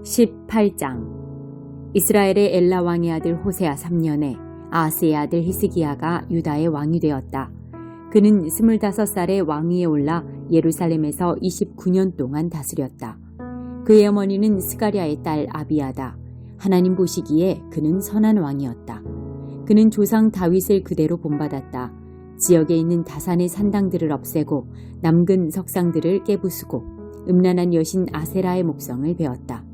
18장 이스라엘의 엘라 왕의 아들 호세아 3년에 아하스의 아들 히스기야가 유다의 왕이 되었다. 그는 25살에 왕위에 올라 예루살렘에서 29년 동안 다스렸다. 그의 어머니는 스가랴의 딸 아비야다. 하나님 보시기에 그는 선한 왕이었다. 그는 조상 다윗을 그대로 본받았다. 지역에 있는 다산의 산당들을 없애고 남근 석상들을 깨부수고 음란한 여신 아세라의 목성을 베었다.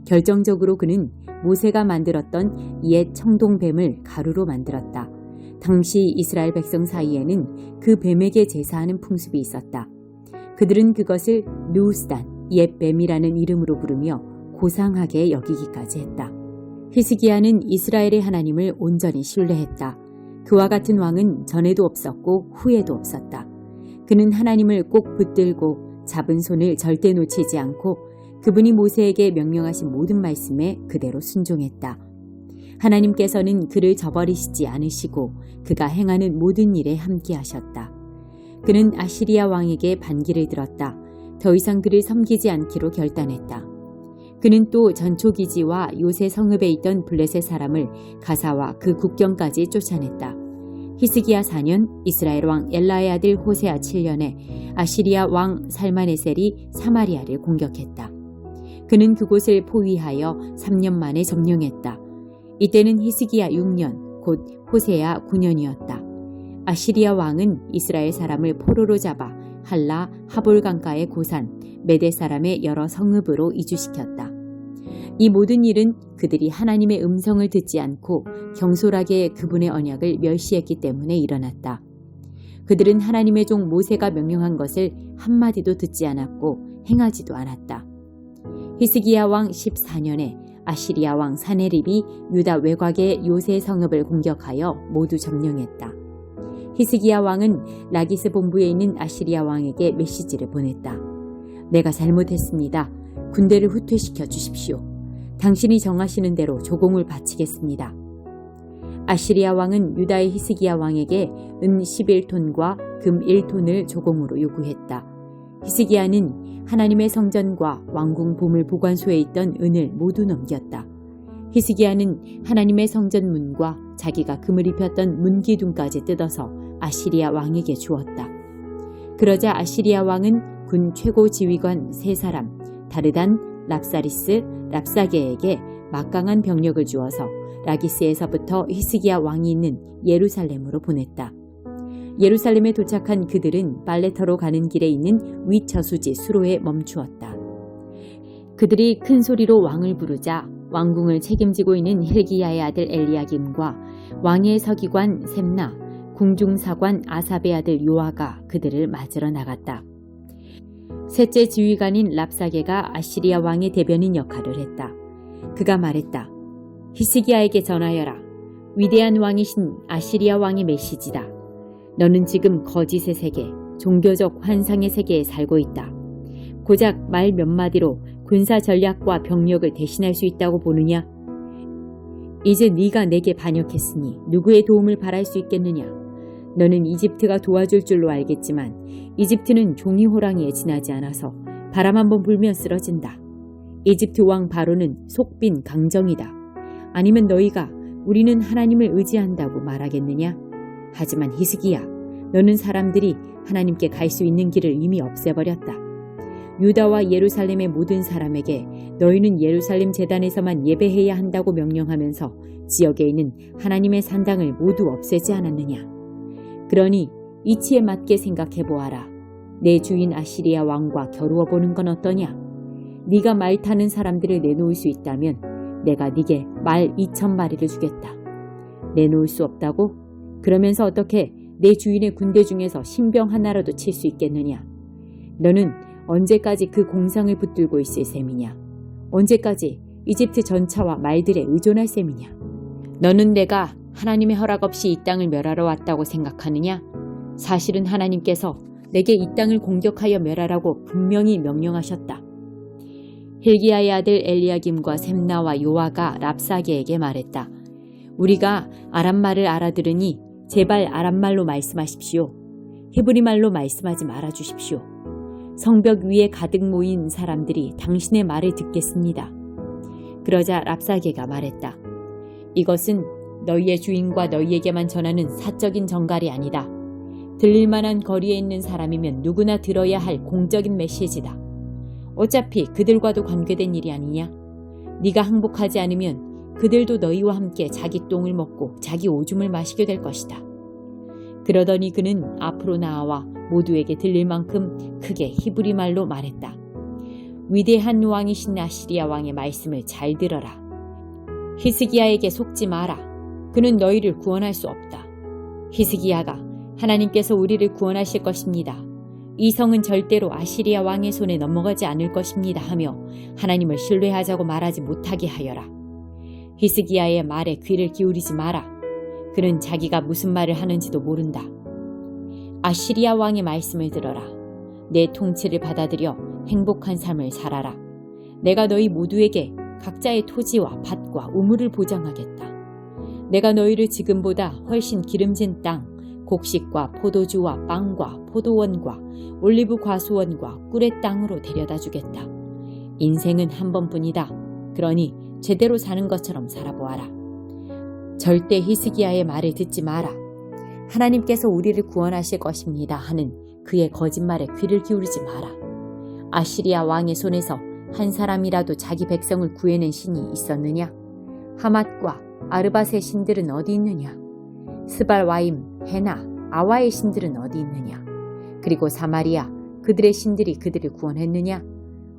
결정적으로 그는 모세가 만들었던 옛 청동뱀을 가루로 만들었다. 당시 이스라엘 백성 사이에는 그 뱀에게 제사하는 풍습이 있었다. 그들은 그것을 누우스단, 옛 뱀이라는 이름으로 부르며 고상하게 여기기까지 했다. 히스기야는 이스라엘의 하나님을 온전히 신뢰했다. 그와 같은 왕은 전에도 없었고 후에도 없었다. 그는 하나님을 꼭 붙들고 잡은 손을 절대 놓치지 않고 그분이 모세에게 명령하신 모든 말씀에 그대로 순종했다. 하나님께서는 그를 저버리시지 않으시고 그가 행하는 모든 일에 함께하셨다. 그는 아시리아 왕에게 반기를 들었다. 더 이상 그를 섬기지 않기로 결단했다. 그는 또 전초기지와 요새 성읍에 있던 블레셋 사람을 가사와 그 국경까지 쫓아냈다. 히스기야 4년, 이스라엘 왕 엘라의 아들 호세아 7년에 아시리아 왕 살마네셀이 사마리아를 공격했다. 그는 그곳을 포위하여 3년 만에 점령했다. 이때는 히스기야 6년, 곧 호세아 9년이었다. 아시리아 왕은 이스라엘 사람을 포로로 잡아 할라, 하볼강가의 고산, 메대 사람의 여러 성읍으로 이주시켰다. 이 모든 일은 그들이 하나님의 음성을 듣지 않고 경솔하게 그분의 언약을 멸시했기 때문에 일어났다. 그들은 하나님의 종 모세가 명령한 것을 한마디도 듣지 않았고 행하지도 않았다. 히스기야 왕 14년에 아시리아 왕 사네립이 유다 외곽의 요새 성읍을 공격하여 모두 점령했다. 히스기야 왕은 라기스 본부에 있는 아시리아 왕에게 메시지를 보냈다. 내가 잘못했습니다. 군대를 후퇴시켜 주십시오. 당신이 정하시는 대로 조공을 바치겠습니다. 아시리아 왕은 유다의 히스기야 왕에게 은 11톤과 금 1톤을 조공으로 요구했다. 히스기야는 하나님의 성전과 왕궁 보물 보관소에 있던 은을 모두 넘겼다. 히스기야는 하나님의 성전 문과 자기가 금을 입혔던 문기둥까지 뜯어서 아시리아 왕에게 주었다. 그러자 아시리아 왕은 군 최고 지휘관 3사람 다르단, 랍사리스, 랍사게에게 막강한 병력을 주어서 라기스에서부터 히스기야 왕이 있는 예루살렘으로 보냈다. 예루살렘에 도착한 그들은 발레터로 가는 길에 있는 위처수지 수로에 멈추었다. 그들이 큰 소리로 왕을 부르자 왕궁을 책임지고 있는 힐기야의 아들 엘리야김과 왕의 서기관 셈나, 궁중사관 아삽의 아들 요아가 그들을 맞으러 나갔다. 셋째 지휘관인 랍사게가 아시리아 왕의 대변인 역할을 했다. 그가 말했다. 히스기야에게 전하여라. 위대한 왕이신 아시리아 왕의 메시지다. 너는 지금 거짓의 세계, 종교적 환상의 세계에 살고 있다. 고작 말 몇 마디로 군사 전략과 병력을 대신할 수 있다고 보느냐? 이제 네가 내게 반역했으니 누구의 도움을 바랄 수 있겠느냐? 너는 이집트가 도와줄 줄로 알겠지만 이집트는 종이 호랑이에 지나지 않아서 바람 한번 불면 쓰러진다. 이집트 왕 바로는 속빈 강정이다. 아니면 너희가 우리는 하나님을 의지한다고 말하겠느냐? 하지만 히스기야, 너는 사람들이 하나님께 갈 수 있는 길을 이미 없애버렸다. 유다와 예루살렘의 모든 사람에게 너희는 예루살렘 제단에서만 예배해야 한다고 명령하면서 지역에 있는 하나님의 산당을 모두 없애지 않았느냐? 그러니 이치에 맞게 생각해보아라. 내 주인 아시리아 왕과 겨루어보는 건 어떠냐? 네가 말 타는 사람들을 내놓을 수 있다면 내가 네게 말 2,000마리를 주겠다. 내놓을 수 없다고? 그러면서 어떻게 내 주인의 군대 중에서 신병 하나라도 칠 수 있겠느냐? 너는 언제까지 그 공상을 붙들고 있을 셈이냐? 언제까지 이집트 전차와 말들에 의존할 셈이냐? 너는 내가 하나님의 허락 없이 이 땅을 멸하러 왔다고 생각하느냐? 사실은 하나님께서 내게 이 땅을 공격하여 멸하라고 분명히 명령하셨다. 힐기야의 아들 엘리야김과 셈나와 요아가 랍사게에게 말했다. 우리가 아람말을 알아들으니 제발 아람말로 말씀하십시오. 히브리말로 말씀하지 말아주십시오. 성벽 위에 가득 모인 사람들이 당신의 말을 듣겠습니다. 그러자 랍사게가 말했다. 이것은 너희의 주인과 너희에게만 전하는 사적인 전갈이 아니다. 들릴 만한 거리에 있는 사람이면 누구나 들어야 할 공적인 메시지다. 어차피 그들과도 관계된 일이 아니냐? 네가 항복하지 않으면 그들도 너희와 함께 자기 똥을 먹고 자기 오줌을 마시게 될 것이다. 그러더니 그는 앞으로 나아와 모두에게 들릴 만큼 크게 히브리 말로 말했다. 위대한 왕이신 아시리아 왕의 말씀을 잘 들어라. 히스기야에게 속지 마라. 그는 너희를 구원할 수 없다. 히스기야가 하나님께서 우리를 구원하실 것입니다. 이 성은 절대로 아시리아 왕의 손에 넘어가지 않을 것입니다 하며 하나님을 신뢰하자고 말하지 못하게 하여라. 히스기야의 말에 귀를 기울이지 마라. 그는 자기가 무슨 말을 하는지도 모른다. 아시리아 왕의 말씀을 들어라. 내 통치를 받아들여 행복한 삶을 살아라. 내가 너희 모두에게 각자의 토지와 밭과 우물을 보장하겠다. 내가 너희를 지금보다 훨씬 기름진 땅, 곡식과 포도주와 빵과 포도원과 올리브 과수원과 꿀의 땅으로 데려다 주겠다. 인생은 한 번뿐이다. 그러니 제대로 사는 것처럼 살아보아라. 절대 히스기야의 말을 듣지 마라. 하나님께서 우리를 구원하실 것입니다 하는 그의 거짓말에 귀를 기울이지 마라. 아시리아 왕의 손에서 한 사람이라도 자기 백성을 구해낸 신이 있었느냐? 하맛과 아르밧의 신들은 어디 있느냐? 스발와임, 헤나, 아와의 신들은 어디 있느냐? 그리고 사마리아, 그들의 신들이 그들을 구원했느냐?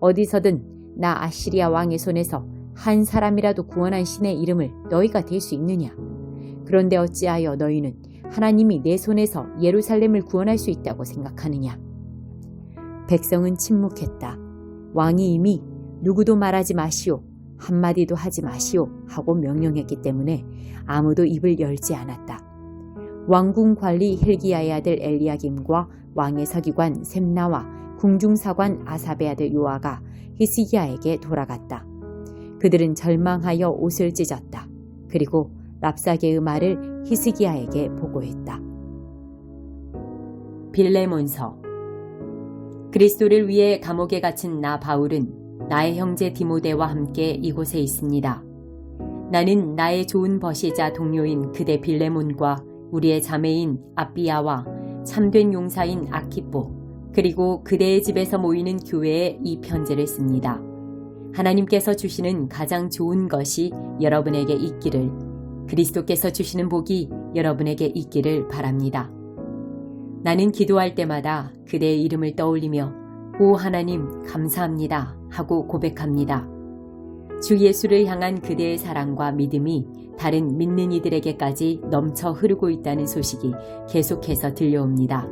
어디서든 나 아시리아 왕의 손에서 한 사람이라도 구원한 신의 이름을 너희가 댈 수 있느냐? 그런데 어찌하여 너희는 하나님이 내 손에서 예루살렘을 구원할 수 있다고 생각하느냐? 백성은 침묵했다. 왕이 이미 누구도 말하지 마시오, 한마디도 하지 마시오 하고 명령했기 때문에 아무도 입을 열지 않았다. 왕궁 관리 힐기야의 아들 엘리야김과 왕의 서기관 셈나와 궁중사관 아삽의 아들 요아가 히스기야에게 돌아갔다. 그들은 절망하여 옷을 찢었다. 그리고 랍사게의 말을 히스기야에게 보고했다. 빌레몬서. 그리스도를 위해 감옥에 갇힌 나 바울은 나의 형제 디모데와 함께 이곳에 있습니다. 나는 나의 좋은 버시자 동료인 그대 빌레몬과 우리의 자매인 아비아와 참된 용사인 아키포 그리고 그대의 집에서 모이는 교회에 이 편지를 씁니다. 하나님께서 주시는 가장 좋은 것이 여러분에게 있기를, 그리스도께서 주시는 복이 여러분에게 있기를 바랍니다. 나는 기도할 때마다 그대의 이름을 떠올리며 오 하나님 감사합니다 하고 고백합니다. 주 예수를 향한 그대의 사랑과 믿음이 다른 믿는 이들에게까지 넘쳐 흐르고 있다는 소식이 계속해서 들려옵니다.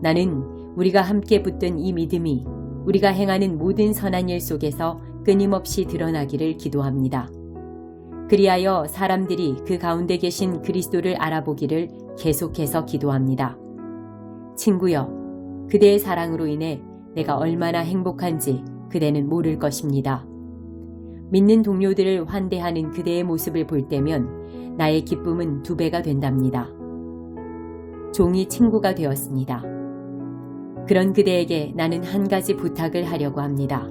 나는 우리가 함께 붙든 이 믿음이 우리가 행하는 모든 선한 일 속에서 끊임없이 드러나기를 기도합니다. 그리하여 사람들이 그 가운데 계신 그리스도를 알아보기를 계속해서 기도합니다. 친구여, 그대의 사랑으로 인해 내가 얼마나 행복한지 그대는 모를 것입니다. 믿는 동료들을 환대하는 그대의 모습을 볼 때면 나의 기쁨은 2배가 된답니다. 종이 친구가 되었습니다. 그런 그대에게 나는 한 가지 부탁을 하려고 합니다.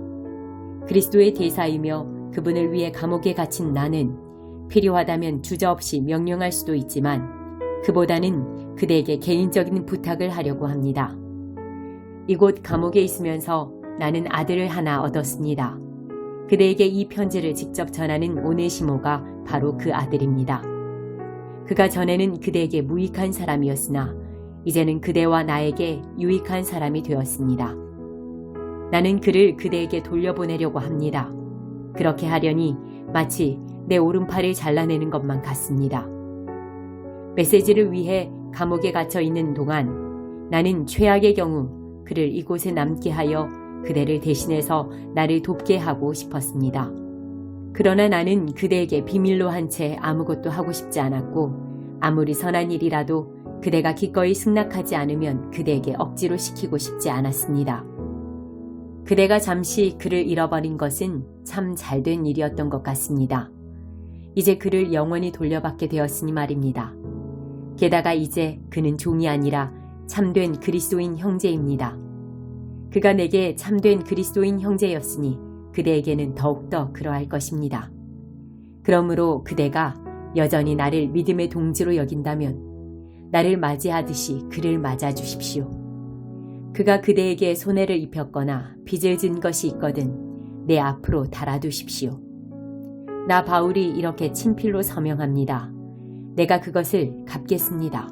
그리스도의 대사이며 그분을 위해 감옥에 갇힌 나는 필요하다면 주저없이 명령할 수도 있지만 그보다는 그대에게 개인적인 부탁을 하려고 합니다. 이곳 감옥에 있으면서 나는 아들을 하나 얻었습니다. 그대에게 이 편지를 직접 전하는 오네시모가 바로 그 아들입니다. 그가 전에는 그대에게 무익한 사람이었으나 이제는 그대와 나에게 유익한 사람이 되었습니다. 나는 그를 그대에게 돌려보내려고 합니다. 그렇게 하려니 마치 내 오른팔을 잘라내는 것만 같습니다. 메시지를 위해 감옥에 갇혀 있는 동안 나는 최악의 경우 그를 이곳에 남게 하여 그대를 대신해서 나를 돕게 하고 싶었습니다. 그러나 나는 그대에게 비밀로 한 채 아무것도 하고 싶지 않았고 아무리 선한 일이라도 그대가 기꺼이 승낙하지 않으면 그대에게 억지로 시키고 싶지 않았습니다. 그대가 잠시 그를 잃어버린 것은 참 잘된 일이었던 것 같습니다. 이제 그를 영원히 돌려받게 되었으니 말입니다. 게다가 이제 그는 종이 아니라 참된 그리스도인 형제입니다. 그가 내게 참된 그리스도인 형제였으니 그대에게는 더욱더 그러할 것입니다. 그러므로 그대가 여전히 나를 믿음의 동지로 여긴다면 나를 맞이하듯이 그를 맞아주십시오. 그가 그대에게 손해를 입혔거나 빚을 진 것이 있거든 내 앞으로 달아두십시오. 나 바울이 이렇게 친필로 서명합니다. 내가 그것을 갚겠습니다.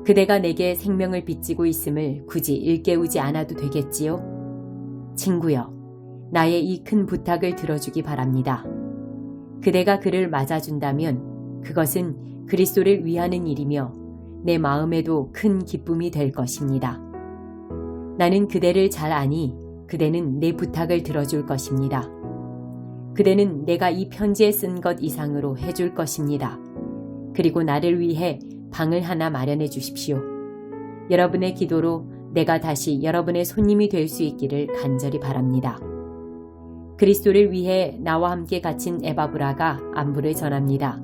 그대가 내게 생명을 빚지고 있음을 굳이 일깨우지 않아도 되겠지요? 친구여, 나의 이 큰 부탁을 들어주기 바랍니다. 그대가 그를 맞아준다면 그것은 그리스도를 위하는 일이며 내 마음에도 큰 기쁨이 될 것입니다. 나는 그대를 잘 아니 그대는 내 부탁을 들어줄 것입니다. 그대는 내가 이 편지에 쓴 것 이상으로 해줄 것입니다. 그리고 나를 위해 방을 하나 마련해 주십시오. 여러분의 기도로 내가 다시 여러분의 손님이 될 수 있기를 간절히 바랍니다. 그리스도를 위해 나와 함께 갇힌 에바브라가 안부를 전합니다.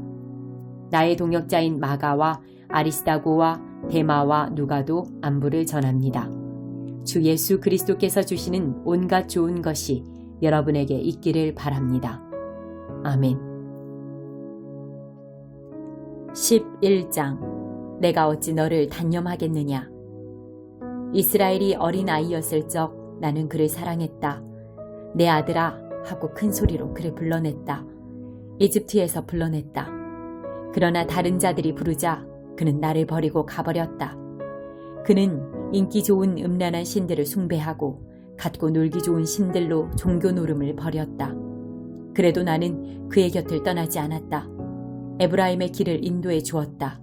나의 동역자인 마가와 아리스다고와 데마와 누가도 안부를 전합니다. 주 예수 그리스도께서 주시는 온갖 좋은 것이 여러분에게 있기를 바랍니다. 아멘. 11장 내가 어찌 너를 단념하겠느냐. 이스라엘이 어린아이였을 적 나는 그를 사랑했다. 내 아들아 하고 큰 소리로 그를 불러냈다. 이집트에서 불러냈다. 그러나 다른 자들이 부르자 그는 나를 버리고 가버렸다. 그는 인기 좋은 음란한 신들을 숭배하고 갖고 놀기 좋은 신들로 종교 노름을 버렸다. 그래도 나는 그의 곁을 떠나지 않았다. 에브라임의 길을 인도해 주었다.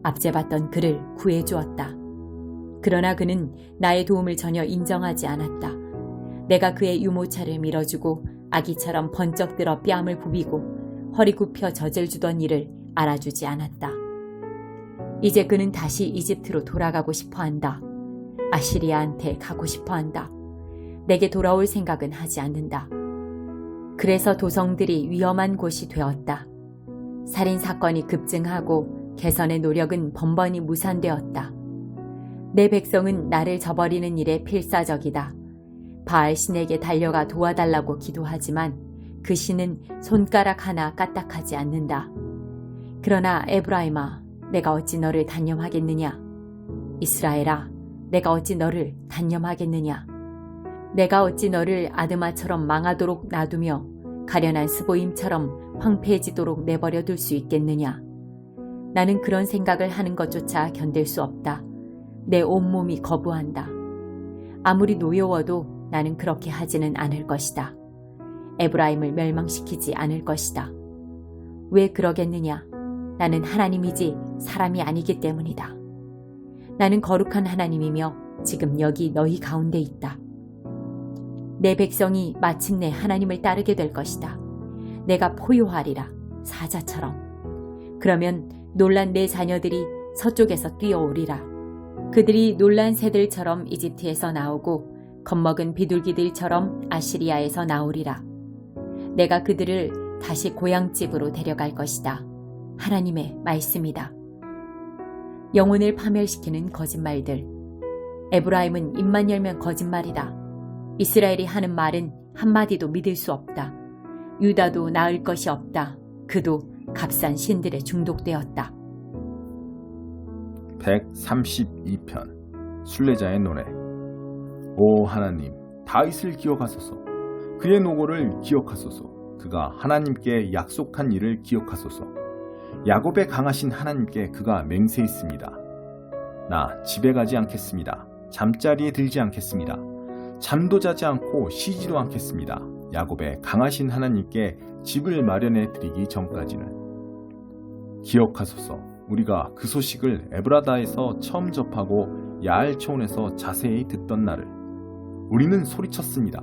압제받던 그를 구해 주었다. 그러나 그는 나의 도움을 전혀 인정하지 않았다. 내가 그의 유모차를 밀어주고 아기처럼 번쩍 들어 뺨을 부비고 허리 굽혀 젖을 주던 일을 알아주지 않았다. 이제 그는 다시 이집트로 돌아가고 싶어한다. 아시리아한테 가고 싶어한다. 내게 돌아올 생각은 하지 않는다. 그래서 도성들이 위험한 곳이 되었다. 살인사건이 급증하고 개선의 노력은 번번이 무산되었다. 내 백성은 나를 저버리는 일에 필사적이다. 바알 신에게 달려가 도와달라고 기도하지만 그 신은 손가락 하나 까딱하지 않는다. 그러나 에브라임아, 내가 어찌 너를 단념하겠느냐. 이스라엘아, 내가 어찌 너를 단념하겠느냐. 내가 어찌 너를 아드마처럼 망하도록 놔두며 가련한 스보임처럼 황폐해지도록 내버려 둘 수 있겠느냐. 나는 그런 생각을 하는 것조차 견딜 수 없다. 내 온몸이 거부한다. 아무리 노여워도 나는 그렇게 하지는 않을 것이다. 에브라임을 멸망시키지 않을 것이다. 왜 그러겠느냐? 나는 하나님이지 사람이 아니기 때문이다. 나는 거룩한 하나님이며 지금 여기 너희 가운데 있다. 내 백성이 마침내 하나님을 따르게 될 것이다. 내가 포효하리라, 사자처럼. 그러면 놀란 내 자녀들이 서쪽에서 뛰어오리라. 그들이 놀란 새들처럼 이집트에서 나오고 겁먹은 비둘기들처럼 아시리아에서 나오리라. 내가 그들을 다시 고향집으로 데려갈 것이다. 하나님의 말씀이다. 영혼을 파멸시키는 거짓말들. 에브라임은 입만 열면 거짓말이다. 이스라엘이 하는 말은 한마디도 믿을 수 없다. 유다도 나을 것이 없다. 그도 값싼 신들에 중독되었다. 132편 순례자의 노래. 오 하나님, 다윗을 기억하소서. 그의 노고를 기억하소서. 그가 하나님께 약속한 일을 기억하소서. 야곱의 강하신 하나님께 그가 맹세했습니다. 나 집에 가지 않겠습니다. 잠자리에 들지 않겠습니다. 잠도 자지 않고 쉬지도 않겠습니다. 야곱의 강하신 하나님께 집을 마련해 드리기 전까지는. 기억하소서. 우리가 그 소식을 에브라다에서 처음 접하고 야알초온에서 자세히 듣던 날을. 우리는 소리쳤습니다.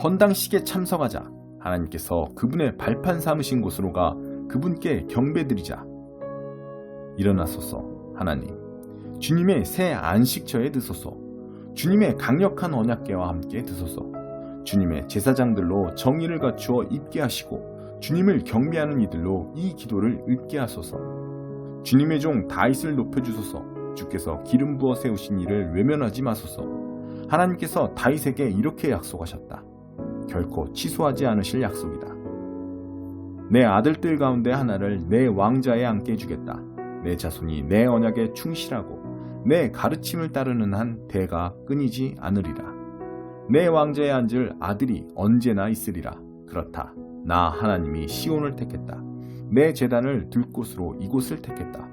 헌당식에 참석하자. 하나님께서 그분의 발판 삼으신 곳으로 가 그분께 경배드리자. 일어나소서. 하나님, 주님의 새 안식처에 드소서. 주님의 강력한 언약궤와 함께 드소서. 주님의 제사장들로 정의를 갖추어 입게 하시고 주님을 경배하는 이들로 이 기도를 읽게 하소서. 주님의 종 다윗을 높여주소서. 주께서 기름 부어 세우신 이를 외면하지 마소서. 하나님께서 다윗에게 이렇게 약속하셨다. 결코 취소하지 않으실 약속이다. 내 아들들 가운데 하나를 내 왕자에 앉게 해주겠다. 내 자손이 내 언약에 충실하고 내 가르침을 따르는 한 대가 끊이지 않으리라. 내 왕자에 앉을 아들이 언제나 있으리라. 그렇다. 나 하나님이 시온을 택했다. 내 제단을 들 곳으로 이곳을 택했다.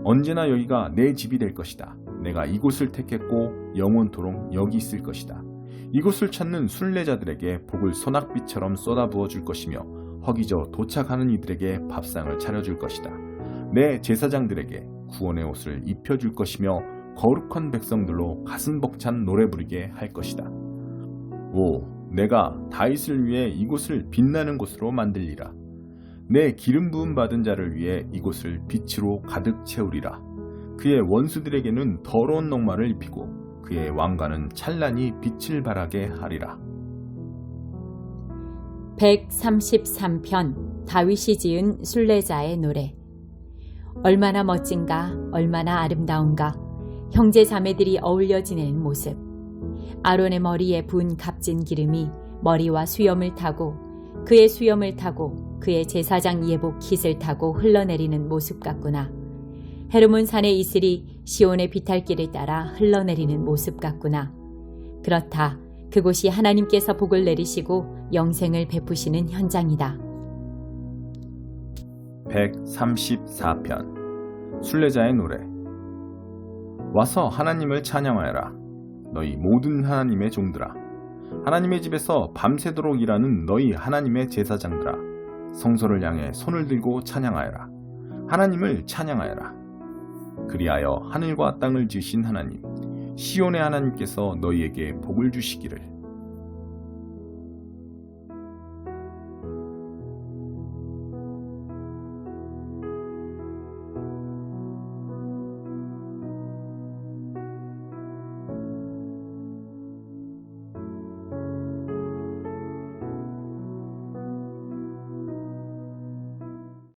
언제나 여기가 내 집이 될 것이다. 내가 이곳을 택했고 영원토록 여기 있을 것이다. 이곳을 찾는 순례자들에게 복을 소낙비처럼 쏟아부어 줄 것이며 허기져 도착하는 이들에게 밥상을 차려줄 것이다. 내 제사장들에게 구원의 옷을 입혀줄 것이며 거룩한 백성들로 가슴 벅찬 노래 부르게 할 것이다. 오, 내가 다윗을 위해 이곳을 빛나는 곳으로 만들리라. 내 기름 부음 받은 자를 위해 이곳을 빛으로 가득 채우리라. 그의 원수들에게는 더러운 녹말을 입히고 그의 왕관은 찬란히 빛을 발하게 하리라. 133편 다윗이 지은 순례자의 노래. 얼마나 멋진가, 얼마나 아름다운가. 형제 자매들이 어울려 지내는 모습. 아론의 머리에 부은 값진 기름이 머리와 수염을 타고 그의 수염을 타고 그의 제사장 예복 킷을 타고 흘러내리는 모습 같구나. 헤르몬 산의 이슬이 시온의 비탈길을 따라 흘러내리는 모습 같구나. 그렇다. 그곳이 하나님께서 복을 내리시고 영생을 베푸시는 현장이다. 134편 순례자의 노래. 와서 하나님을 찬양하여라. 너희 모든 하나님의 종들아. 하나님의 집에서 밤새도록 일하는 너희 하나님의 제사장들아. 성소를 향해 손을 들고 찬양하여라. 하나님을 찬양하여라. 그리하여 하늘과 땅을 지으신 하나님, 시온의 하나님께서 너희에게 복을 주시기를.